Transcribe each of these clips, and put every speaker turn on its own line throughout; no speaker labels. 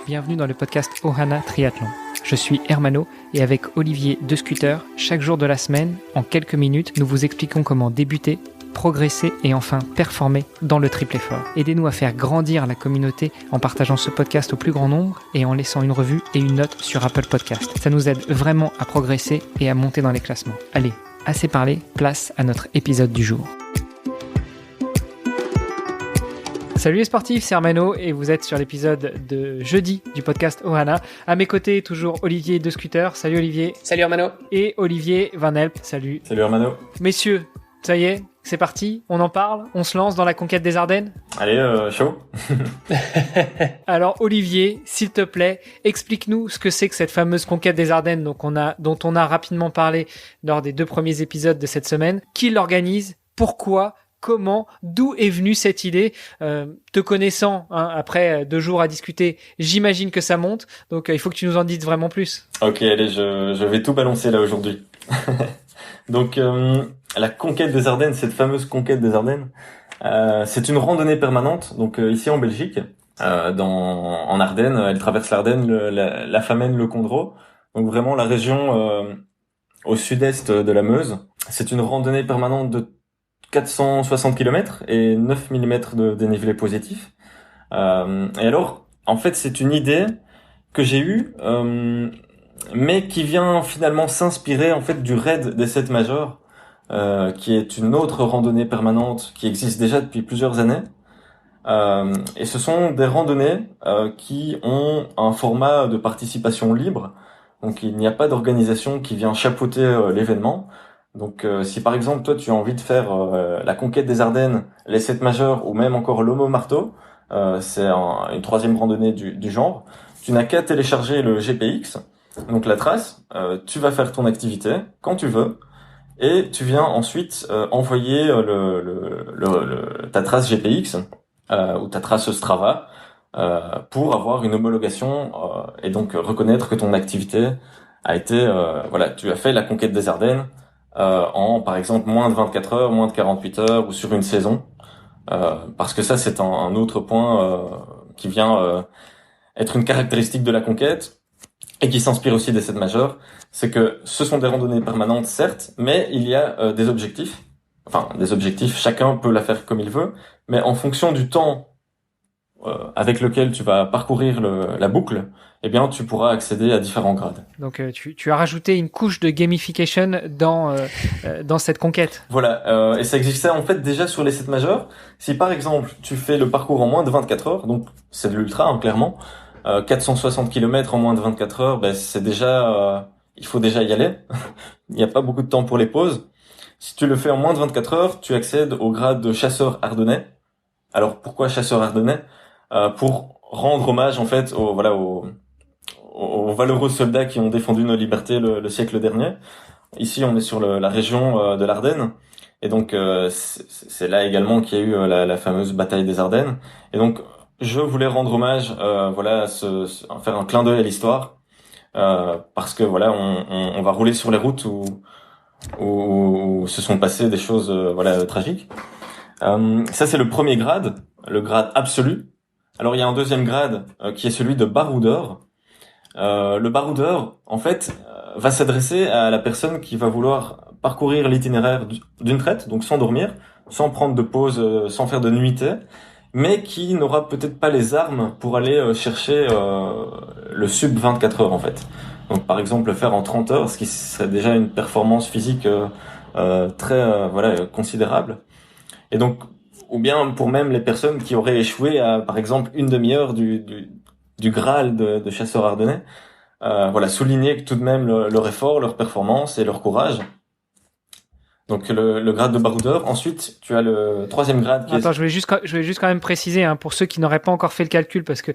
bienvenue dans le podcast Ohana Triathlon. Je suis Hermano et avec Olivier de Scooter, chaque jour de la semaine, en quelques minutes, nous vous expliquons comment débuter, progresser et enfin performer dans le triple effort. Aidez-nous à faire grandir la communauté en partageant ce podcast au plus grand nombre et en laissant une revue et une note sur Apple Podcast. Ça nous aide vraiment à progresser et à monter dans les classements. Allez, assez parlé, place à notre épisode du jour. Salut les sportifs, c'est Hermano et vous êtes sur l'épisode de jeudi du podcast Ohana. À mes côtés, toujours Olivier de Scooter. Salut Olivier.
Salut Hermano.
Et Olivier Van Help. Salut.
Salut Hermano.
Messieurs, ça y est, c'est parti, on en parle, on se lance dans la conquête des Ardennes.
Allez, chaud.
Alors Olivier, s'il te plaît, explique-nous ce que c'est que cette fameuse conquête des Ardennes dont on a rapidement parlé lors des 2 premiers épisodes de cette semaine. Qui l'organise? Pourquoi? Comment, d'où est venue cette idée? Te connaissant, après 2 jours à discuter, j'imagine que ça monte. Donc, il faut que tu nous en dises vraiment plus.
Ok, allez, je vais tout balancer là aujourd'hui. Donc, la conquête des Ardennes, cette fameuse conquête des Ardennes, c'est une randonnée permanente. Donc, ici en Belgique, en Ardennes, elle traverse l'Ardenne, la Famenne, le Condro. Donc, vraiment la région au sud-est de la Meuse. C'est une randonnée permanente de 460 km et 9 mm de dénivelé positif. Et alors, en fait, c'est une idée que j'ai eue, mais qui vient finalement s'inspirer en fait du raid des 7 majors, qui est une autre randonnée permanente qui existe déjà depuis plusieurs années. Et ce sont des randonnées qui ont un format de participation libre. Donc, il n'y a pas d'organisation qui vient chapeauter l'événement. Donc, si par exemple toi tu as envie de faire la conquête des Ardennes, les 7 majeurs ou même encore l'Homo Marteau, c'est une 3e randonnée du genre, tu n'as qu'à télécharger le GPX, donc la trace, tu vas faire ton activité quand tu veux et tu viens ensuite envoyer ta trace GPX ou ta trace Strava pour avoir une homologation et donc reconnaître que ton activité a été tu as fait la conquête des Ardennes en par exemple moins de 24 heures, moins de 48 heures ou sur une saison, parce que ça c'est un autre point qui vient être une caractéristique de la conquête et qui s'inspire aussi des 7 majeurs, c'est que ce sont des randonnées permanentes certes, mais il y a des objectifs, chacun peut la faire comme il veut, mais en fonction du temps avec lequel tu vas parcourir la boucle, eh bien tu pourras accéder à différents grades.
Donc tu as rajouté une couche de gamification dans cette conquête.
Voilà, et ça existait en fait déjà sur les 7 majeurs. Si par exemple tu fais le parcours en moins de 24 heures, donc c'est de l'ultra clairement, 460 km en moins de 24 heures, c'est déjà il faut déjà y aller. Il n'y a pas beaucoup de temps pour les pauses. Si tu le fais en moins de 24 heures, tu accèdes au grade de chasseur ardennais. Alors pourquoi chasseur ardennais? Pour rendre hommage en fait aux valeureux soldats qui ont défendu nos libertés le siècle dernier. Ici, on est sur la région de l'Ardenne, et donc c'est là également qu'il y a eu la fameuse bataille des Ardennes. Et donc, je voulais rendre hommage, faire un clin d'œil à l'histoire, parce que on va rouler sur les routes où se sont passées des choses tragiques. Ça, c'est le premier grade, le grade absolu. Alors, il y a un deuxième grade qui est celui de baroudeur. Le baroudeur, en fait, va s'adresser à la personne qui va vouloir parcourir l'itinéraire d'une traite, donc sans dormir, sans prendre de pause, sans faire de nuitée, mais qui n'aura peut-être pas les armes pour aller chercher le sub 24 heures, en fait. Donc, par exemple, le faire en 30 heures, ce qui serait déjà une performance physique très considérable. Et donc, ou bien pour même les personnes qui auraient échoué à, par exemple, une demi-heure du Graal de chasseurs ardennais, souligner que tout de même leur effort, leur performance et leur courage. Donc le grade de baroudeur. Ensuite, tu as le 3e grade qui
je voulais juste quand même préciser pour ceux qui n'auraient pas encore fait le calcul, parce que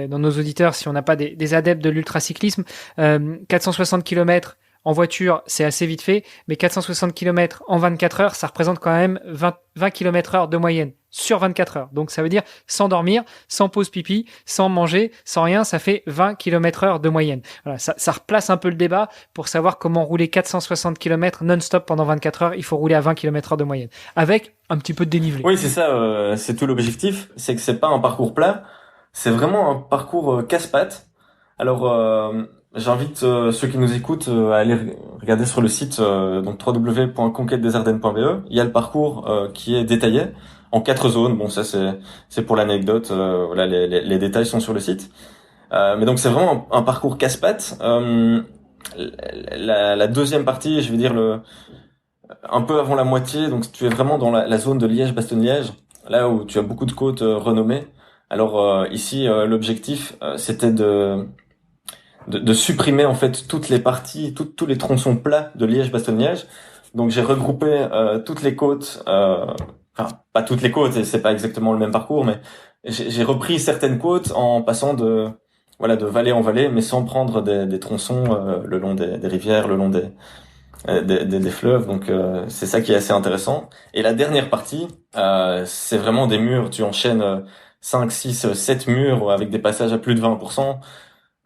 dans nos auditeurs, si on n'a pas des adeptes de l'ultracyclisme, 460 km en voiture, c'est assez vite fait, mais 460 km en 24 heures, ça représente quand même 20 km/h de moyenne sur 24 heures. Donc ça veut dire sans dormir, sans pause pipi, sans manger, sans rien, ça fait 20 km/h de moyenne. Voilà, ça replace un peu le débat pour savoir comment rouler 460 km non-stop pendant 24 heures. Il faut rouler à 20 km/h de moyenne, avec un petit peu de dénivelé.
Oui, c'est ça, c'est tout l'objectif, c'est que c'est pas un parcours plat. C'est vraiment un parcours casse-pattes. Alors, j'invite ceux qui nous écoutent à aller regarder sur le site donc www.conquêtedesardennes.be. Il y a le parcours qui est détaillé en 4 zones. Bon, ça c'est pour l'anecdote. Voilà, les détails sont sur le site. Mais donc c'est vraiment un parcours casse-pattes. La deuxième partie, je vais dire un peu avant la moitié, donc tu es vraiment dans la zone de Liège-Bastogne-Liège, là où tu as beaucoup de côtes renommées. Alors ici, l'objectif, c'était de supprimer en fait toutes les parties, tous les tronçons plats de Liège-Bastogne-Liège. Donc j'ai regroupé toutes les côtes, enfin pas toutes les côtes, et c'est pas exactement le même parcours, mais j'ai repris certaines côtes en passant de vallée en vallée, mais sans prendre des tronçons le long des rivières, le long des fleuves. Donc c'est ça qui est assez intéressant. Et la dernière partie, c'est vraiment des murs. Tu enchaînes 5, 6, 7 murs avec des passages à plus de 20%.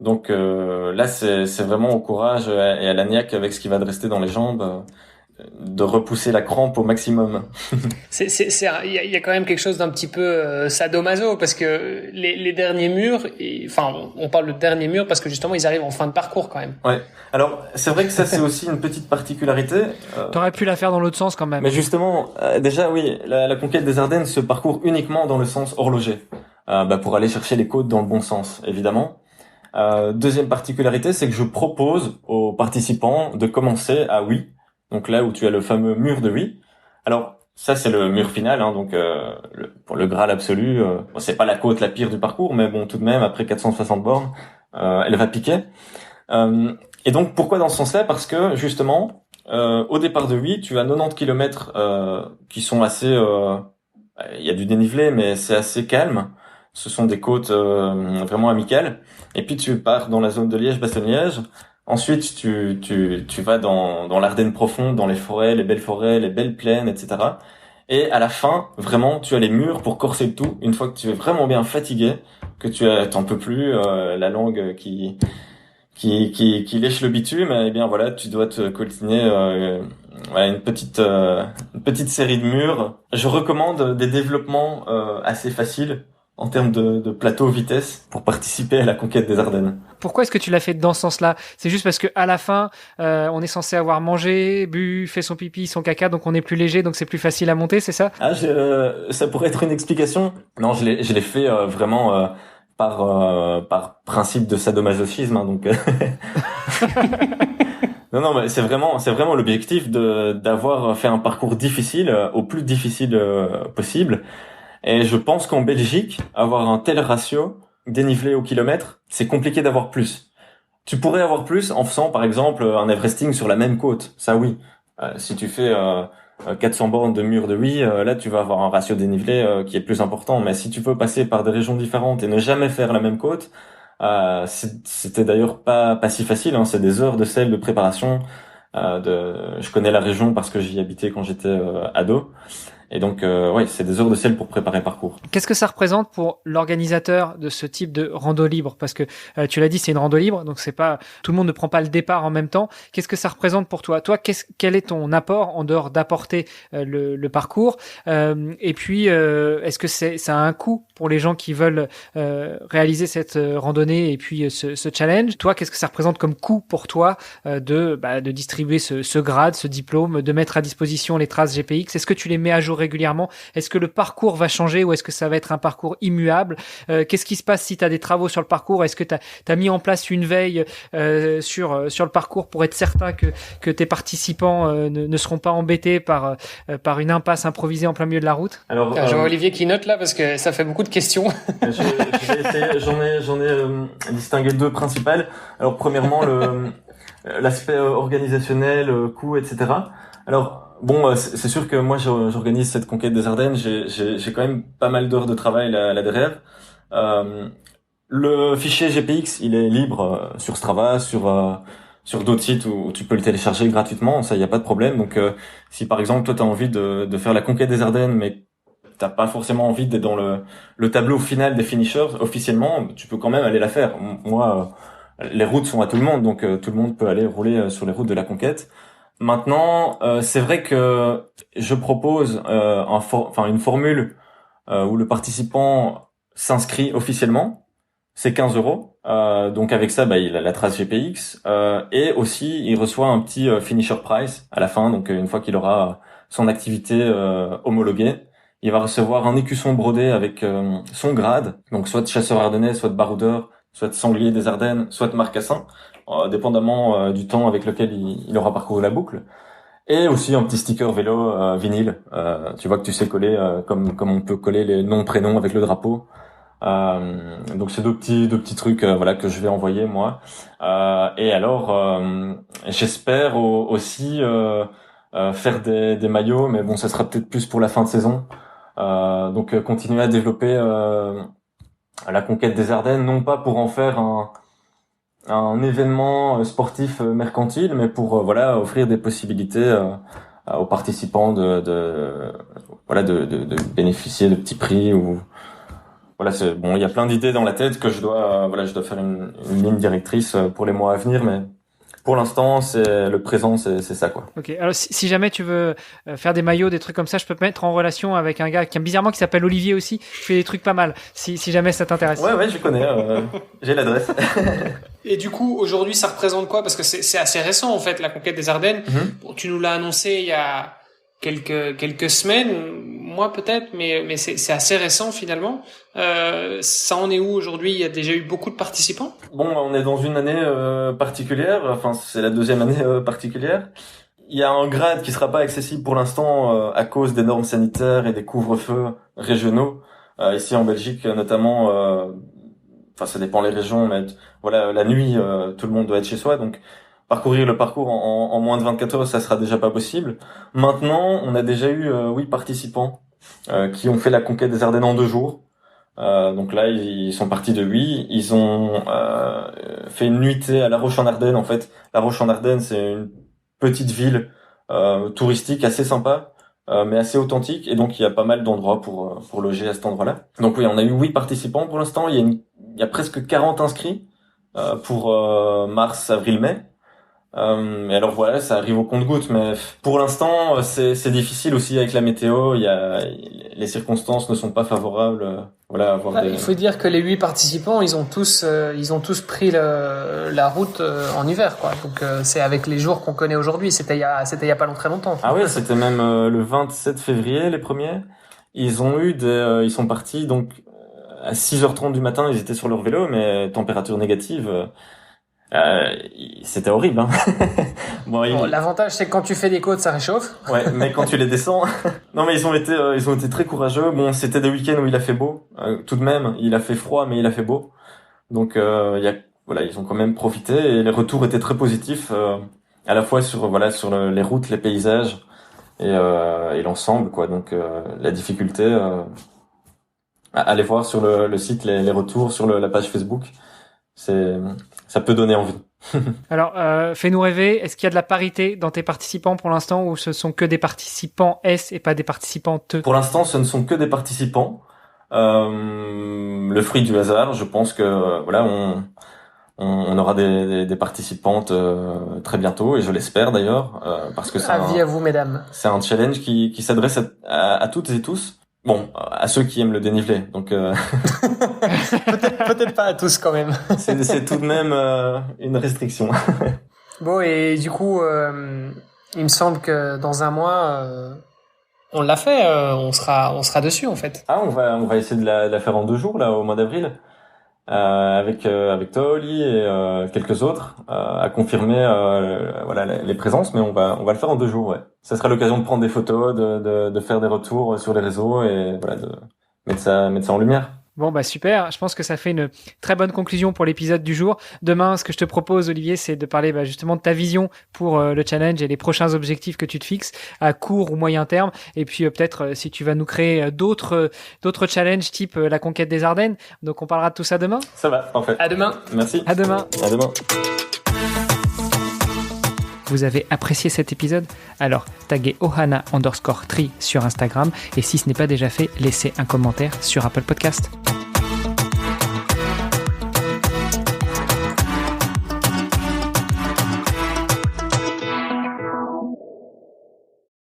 Donc là, c'est vraiment au courage et à la niaque avec ce qui va te rester dans les jambes, de repousser la crampe au maximum.
Il y a quand même quelque chose d'un petit peu sadomaso parce que les derniers murs, enfin, on parle de derniers murs parce que justement ils arrivent en fin de parcours quand même.
Ouais. Alors c'est vrai que ça c'est aussi une petite particularité.
T'aurais pu la faire dans l'autre sens quand même.
Mais justement, déjà oui, la conquête des Ardennes se parcourt uniquement dans le sens horloger, pour aller chercher les côtes dans le bon sens, évidemment. Deuxième particularité, c'est que je propose aux participants de commencer à Oui, donc là où tu as le fameux mur de Oui. Alors ça c'est le mur final, hein, donc pour le Graal absolu, bon, c'est pas la côte la pire du parcours, mais bon tout de même après 460 bornes, elle va piquer. Et donc pourquoi dans ce sens-là? Parce que justement au départ de Oui, tu as 90 km qui sont assez, il y a du dénivelé, mais c'est assez calme. Ce sont des côtes vraiment amicales. Et puis tu pars dans la zone de Liège-Bastogne-Liège. Ensuite, tu vas dans l'Ardenne profonde, dans les forêts, les belles plaines, etc. Et à la fin, vraiment, tu as les murs pour corser le tout. Une fois que tu es vraiment bien fatigué, que t'en peux plus, la langue qui lèche le bitume, eh bien voilà, tu dois te coltiner voilà, une petite série de murs. Je recommande des développements assez faciles en termes de plateau vitesse pour participer à la conquête des Ardennes.
Pourquoi est-ce que tu l'as fait dans ce sens-là? C'est juste parce que à la fin, on est censé avoir mangé, bu, fait son pipi, son caca, donc on est plus léger, donc c'est plus facile à monter, c'est ça?
Ah, ça pourrait être une explication. Non, je l'ai fait vraiment par principe de sadomasochisme, hein, donc. Non, mais c'est vraiment l'objectif d'avoir fait un parcours difficile, au plus difficile possible. Et je pense qu'en Belgique, avoir un tel ratio dénivelé au kilomètre, c'est compliqué d'avoir plus. Tu pourrais avoir plus en faisant, par exemple, un Everesting sur la même côte. Ça, oui. Si tu fais 400 bornes de mur de oui, là, tu vas avoir un ratio dénivelé qui est plus important. Mais si tu peux passer par des régions différentes et ne jamais faire la même côte, c'était d'ailleurs pas si facile, hein. C'est des heures de selle de préparation. Je connais la région parce que j'y habitais quand j'étais ado. Et donc, ouais, c'est des heures de selle pour préparer le parcours.
Qu'est-ce que ça représente pour l'organisateur de ce type de rando libre? Parce que tu l'as dit, c'est une rando libre, donc c'est pas tout le monde ne prend pas le départ en même temps. Qu'est-ce que ça représente pour toi? Toi, quel est ton apport en dehors d'apporter le parcours? Et puis, est-ce que ça a un coût pour les gens qui veulent réaliser cette randonnée et puis ce challenge? Toi, qu'est-ce que ça représente comme coût pour toi de distribuer ce grade, ce diplôme, de mettre à disposition les traces GPX? Est-ce que tu les mets à jour régulièrement? Est-ce que le parcours va changer ou est-ce que ça va être un parcours immuable? Qu'est-ce qui se passe si tu as des travaux sur le parcours? Est-ce que tu as mis en place une veille sur le parcours pour être certain que tes participants ne seront pas embêtés par une impasse improvisée en plein milieu de la route?
Alors, je vois Olivier qui note là parce que ça fait beaucoup de questions.
Je vais essayer, j'en ai distingué deux principales. Alors premièrement, l'aspect organisationnel, coût, etc. Alors bon, c'est sûr que moi j'organise cette conquête des Ardennes. J'ai quand même pas mal d'heures de travail là derrière. Le fichier GPX, il est libre sur Strava, sur d'autres sites où tu peux le télécharger gratuitement. Ça, y a pas de problème. Donc, si par exemple toi t'as envie de faire la conquête des Ardennes, mais t'as pas forcément envie d'être dans le tableau final des finishers officiellement, tu peux quand même aller la faire. Moi, les routes sont à tout le monde, donc tout le monde peut aller rouler sur les routes de la conquête. Maintenant, c'est vrai que je propose une formule où le participant s'inscrit officiellement, c'est 15 €. Donc avec ça, il a la trace GPX et aussi il reçoit un petit finisher prize à la fin. Donc une fois qu'il aura son activité homologuée, il va recevoir un écusson brodé avec son grade, donc soit de chasseur ardennais, soit de baroudeur, soit de sanglier des Ardennes, soit de marcassin, dépendamment du temps avec lequel il aura parcouru la boucle. Et aussi un petit sticker vélo vinyle. Tu vois que tu sais coller comme on peut coller les noms prénoms avec le drapeau. Donc c'est deux petits trucs que je vais envoyer moi. Et alors j'espère aussi faire des maillots, mais bon ça sera peut-être plus pour la fin de saison. Donc continuer à développer la conquête des Ardennes, non pas pour en faire un événement sportif mercantile, mais pour offrir des possibilités aux participants de bénéficier de petits prix ou c'est bon. Il y a plein d'idées dans la tête que je dois faire une ligne directrice pour les mois à venir, mais pour l'instant, c'est le présent, c'est ça quoi.
Ok. Alors si jamais tu veux faire des maillots, des trucs comme ça, je peux te mettre en relation avec un gars qui s'appelle Olivier aussi. Je fais des trucs pas mal. Si jamais ça t'intéresse.
Ouais, je connais. J'ai l'adresse.
Et du coup, aujourd'hui, ça représente quoi? Parce que c'est assez récent en fait la conquête des Ardennes. Bon, tu nous l'as annoncé il y a quelques semaines, mois peut-être, mais c'est assez récent finalement. Ça en est où aujourd'hui? Il y a déjà eu beaucoup de participants?
Bon, on est dans une année particulière. Enfin, c'est la deuxième année particulière. Il y a un grade qui sera pas accessible pour l'instant à cause des normes sanitaires et des couvre-feux régionaux. Ici en Belgique, notamment. Ça dépend les régions, mais la nuit, tout le monde doit être chez soi, donc parcourir le parcours en moins de 24 heures, ça sera déjà pas possible. Maintenant, on a déjà eu 8 participants qui ont fait la conquête des Ardennes en 2 jours. Donc là, ils sont partis de 8. Ils ont fait une nuitée à La Roche-en-Ardenne. En fait, La Roche-en-Ardenne, c'est une petite ville touristique assez sympa, mais assez authentique. Et donc, il y a pas mal d'endroits pour loger à cet endroit-là. Donc oui, on a eu 8 participants pour l'instant. Il y a presque 40 inscrits pour mars, avril, mai. Et alors ça arrive au compte-gouttes, mais pour l'instant c'est difficile aussi avec la météo. Les circonstances ne sont pas favorables.
Il faut dire que les 8 participants, ils ont tous pris la route en hiver, quoi. Donc c'est avec les jours qu'on connaît aujourd'hui. C'était il y a pas très longtemps.
Ah oui, c'était même le 27 février les premiers. Ils sont partis donc à 6h30 du matin. Ils étaient sur leur vélo, mais température négative. C'était horrible, hein.
L'avantage c'est que quand tu fais des côtes ça réchauffe.
Ouais, mais quand tu les descends, non mais ils ont été très courageux. Bon, c'était des week-ends où il a fait beau, tout de même, il a fait froid mais il a fait beau. Donc ils ont quand même profité et les retours étaient très positifs à la fois sur les routes, les paysages et l'ensemble quoi. Donc la difficulté allez voir sur le site les retours sur la page Facebook. Ça peut donner envie.
Alors, fais-nous rêver. Est-ce qu'il y a de la parité dans tes participants pour l'instant ou ce sont que des participants S et pas des participantes T?
Pour l'instant, ce ne sont que des participants. Le fruit du hasard, je pense que on aura des participantes très bientôt et je l'espère d'ailleurs parce que
avis à vous mesdames.
C'est un challenge qui s'adresse à toutes et tous. Bon, à ceux qui aiment le dénivelé, donc
peut-être pas à tous quand même.
c'est tout de même une restriction.
Bon, et du coup, il me semble que dans un mois, on l'a fait, on sera dessus en fait.
Ah, on va essayer de la faire en 2 jours là, au mois d'avril, avec toi, Oli, et quelques autres, à confirmer les présences, mais on va le faire en 2 jours, ouais. Ça sera l'occasion de prendre des photos, de faire des retours sur les réseaux et de mettre ça en lumière.
Bon, super. Je pense que ça fait une très bonne conclusion pour l'épisode du jour. Demain, ce que je te propose, Olivier, c'est de parler justement de ta vision pour le challenge et les prochains objectifs que tu te fixes à court ou moyen terme. Et puis peut-être si tu vas nous créer d'autres challenges type la conquête des Ardennes. Donc on parlera de tout ça demain.
Ça va, parfait.
À demain.
Merci.
À demain.
À demain.
Vous avez apprécié cet épisode? Alors taguez Ohana_Tree sur Instagram et si ce n'est pas déjà fait, laissez un commentaire sur Apple Podcast.